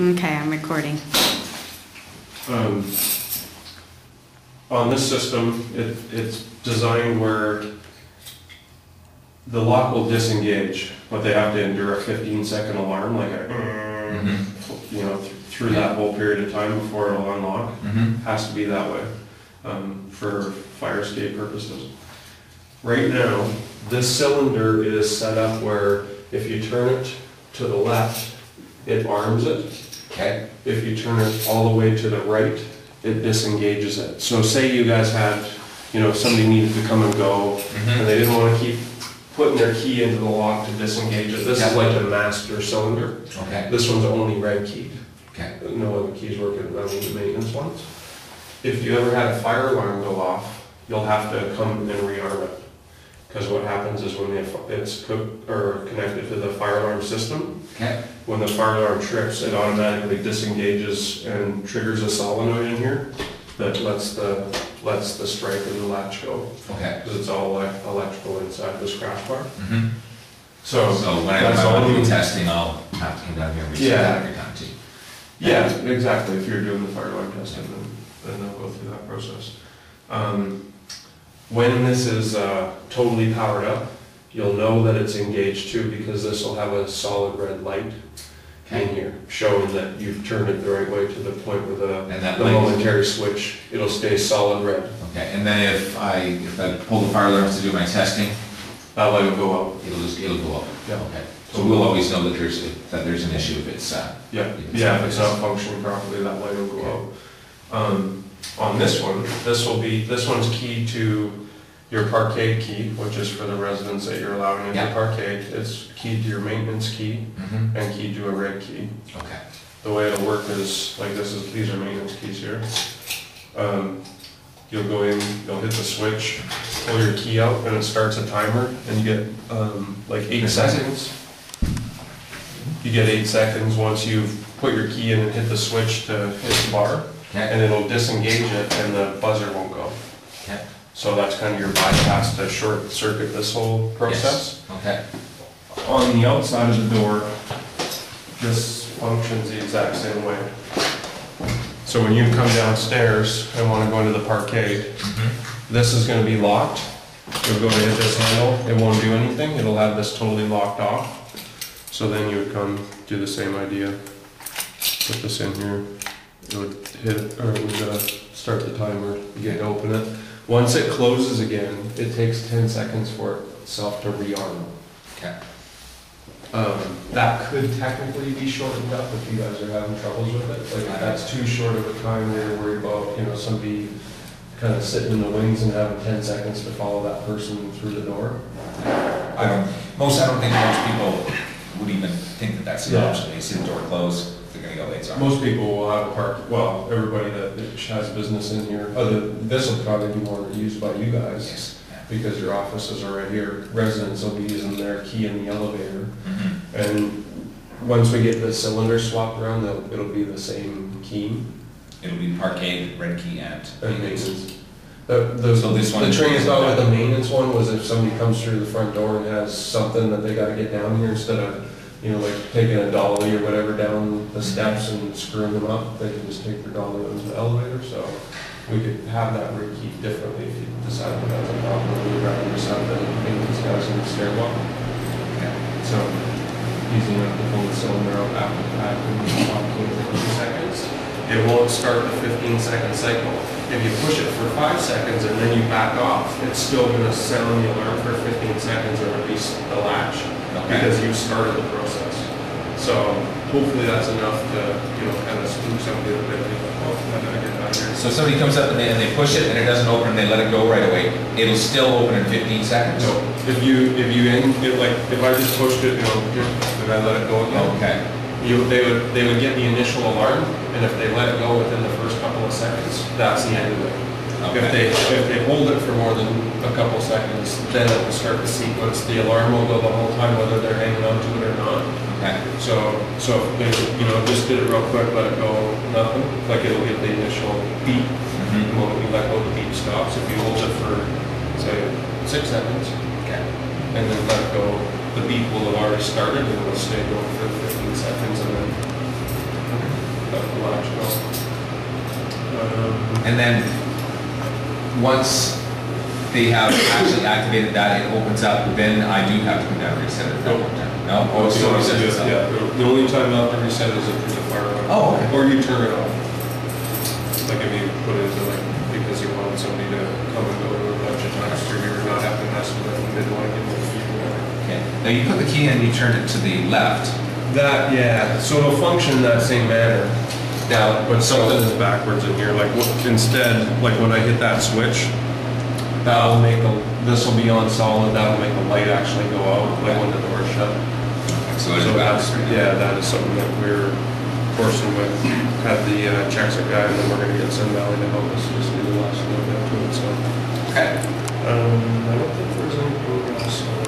Okay, I'm recording. On this system, it's designed where the lock will disengage, but they have to endure a 15-second alarm, like a, through that whole period of time before it'll unlock. Has to be that way for fire escape purposes. Right now, this cylinder is set up where if you turn it to the left, it arms it. Okay. If you turn it all the way to the right, it disengages it. So say you guys had, somebody needed to come and go, and they didn't want to keep putting their key into the lock to disengage it. This is like a master cylinder. Okay. This one's only red keyed. Okay. No other keys working, I mean the maintenance ones. If you ever had a fire alarm go off, you'll have to come and rearm it. Because what happens is when it's connected to the fire alarm system, when the fire alarm trips, it automatically disengages and triggers a solenoid in here that lets the strike of the latch go. Okay. Because it's all electrical inside this crash bar. So when I do testing, I'll have to come down here and reset that every time too. Yeah, exactly. If you're doing the fire alarm testing, then they'll go through that process. When this is totally powered up, you'll know that it's engaged too, because this will have a solid red light in here, showing that you've turned it the right way to the point where the momentary switch, it'll stay solid red. Okay, and then if I pull the fire alarms to do my testing, that light will go out. It'll go up. Yeah. Okay. So we'll always know that there's an issue if it's if it's not functioning properly, that light will go out. On this one, this one's keyed to your parkade key, which is for the residents that you're allowing into the parkade. It's keyed to your maintenance key and keyed to a red key. Okay. The way it'll work is like these are maintenance keys here. You'll go in, you'll hit the switch, pull your key out, and it starts a timer, and you get like 8 seconds. You get 8 seconds once you've put your key in and hit the switch to hit the bar, and it'll disengage it, and the buzzer won't go. Okay. So that's kind of your bypass to short circuit this whole process. Yes. Okay. On the outside of the door, this functions the exact same way. So when you come downstairs and want to go into the parkade, this is going to be locked. You'll go to hit this handle, it won't do anything, it'll have this totally locked off. So then you would come do the same idea. Put this in here, it would hit it, or it would start the timer, you get to open it. Once it closes again, it takes 10 seconds for itself to rearm. Okay. That could technically be shortened up if you guys are having troubles with it. Like if that's too short of a time where you're worried about, somebody kind of sitting in the wings and having 10 seconds to follow that person through the door. I don't think most people would even think that that's an option. They see the door close, they're going to go lights on. Most people will have a everybody that has business in here, this will probably be more used by you guys. Because your offices are right here. Residents will be using their key in the elevator. And once we get the cylinder swapped around, it'll be the same key. It'll be parkade, red key, and maintenance. So this one, the train thought with the maintenance one was if somebody comes through the front door and has something that they got to get down here, instead of like taking a dolly or whatever down the steps and screwing them up, they can just take their dolly into the elevator. So we could have that red key differently if you decide that that's a problem. We'd rather just have the maintenance guys in the stairwell. So easy enough to pull the cylinder out after the pack and stop for 2 seconds. It won't start the 15-second cycle. If you push it for 5 seconds and then you back off, it's still going to sound the alarm for 15 seconds and release the latch because you started the process. So hopefully that's enough to kind of spook somebody a bit. I gotta get out of here. So somebody comes up and they push it and it doesn't open and they let it go right away. It'll still open in 15 seconds. No, if I just pushed it, and I let it go again. They would get the initial alarm, and if they let it go within the first couple of seconds, that's the end of it. If they hold it for more than a couple of seconds, then it will start the sequence. The alarm will go the whole time, whether they're hanging on to it or not. So if they just did it real quick, let it go, nothing, like it'll get the initial beep. The moment you let go, the beep stops. If you hold it for say 6 seconds, and then let it go, the beep will have already started and it will stay going for 15 seconds and then latch go. And then, once they have actually activated that, it opens up, then I do have to come down and reset it at that one time. No? Oh, it's still resets itself. Yeah, the only time not to reset is if there's a fire on. Oh, okay. Or you turn it off. Like if you put it into like, because you want somebody to come and go to a bunch of times through here and not have to mess with it and they don't want to get the key. Okay. Now you put the key in and you turn it to the left. That, yeah, so it'll function in that same manner. Now, But something is backwards in here, like instead, like when I hit that switch, that'll make this will be on solid, that'll make the light actually go out, like when the door's shut. So it's So backwards. yeah, that is something that we're coursing with, had the Jackson guy, and then we're gonna get Sun Valley to help us just do the last little bit to it, so. Okay. I don't think there's anything else.